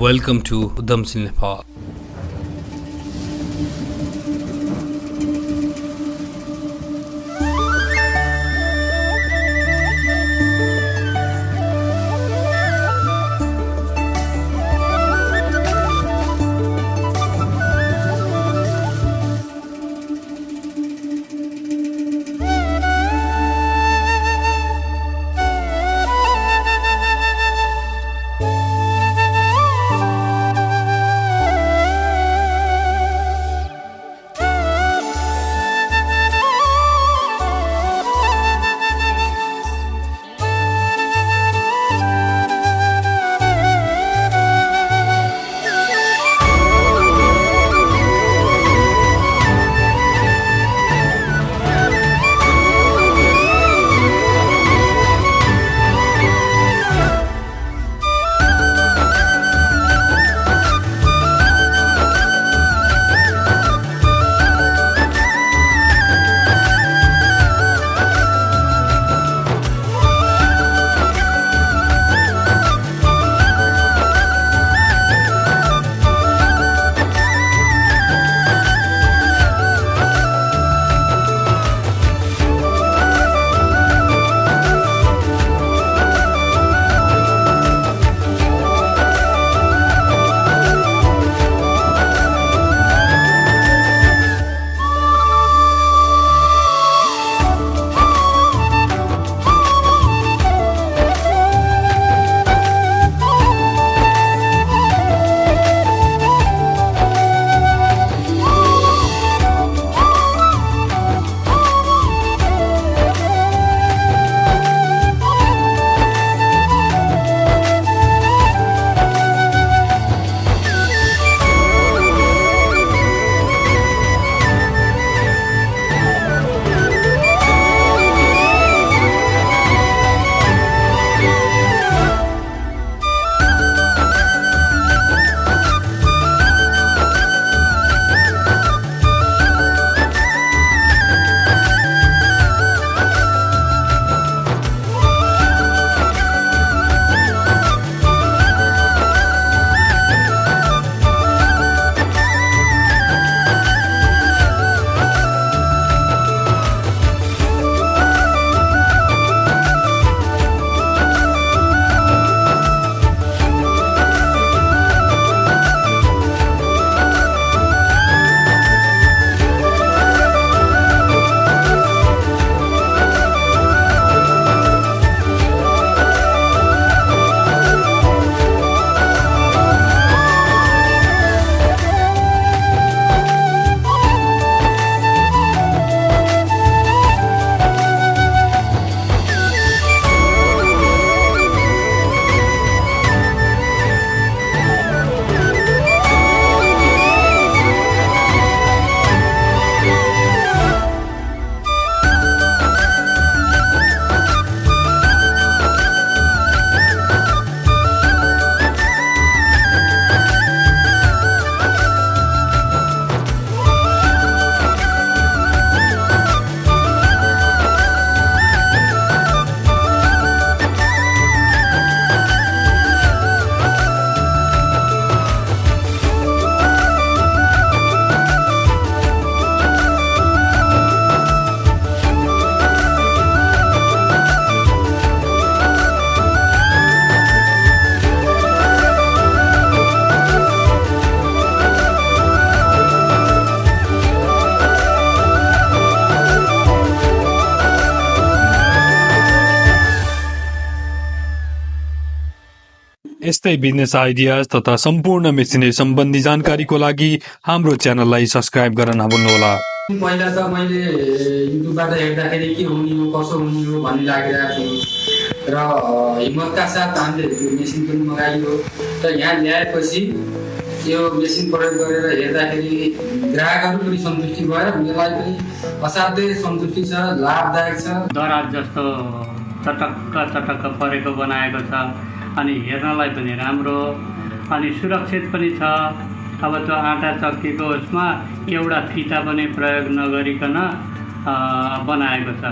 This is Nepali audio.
Welcome to Udhamsil Nepal. यस्तै बिजनेस आइडियाज तथा सम्पूर्ण मेसिनरी सम्बन्धी जानकारीको लागि हाम्रो च्यानललाई सब्स्क्राइब गर्न नभुल्नुहोला। पहिला त मैले युट्युबबाट हेर्दाखेरि के हुने हो कसो हुने हो भन्ने लागिरहेको थियो र हिम्मतका साथ हामीले मेसिन पनि मगाइयो र यहाँ ल्याएपछि यो मेसिन प्रयोग गरेर हेर्दाखेरि ग्राहकहरू पनि सन्तुष्टि भएर मलाई पनि असाध्यै सन्तुष्टि छ, लाभदायक छ। दराज जस्तो चटक्क परेको बनाएको छ अनि हेर्नलाई पनि राम्रो अनि सुरक्षित पनि छ। अब त्यो आँटा चक्कीको उसमा एउटा फिता पनि प्रयोग नगरिकन बनाएको छ।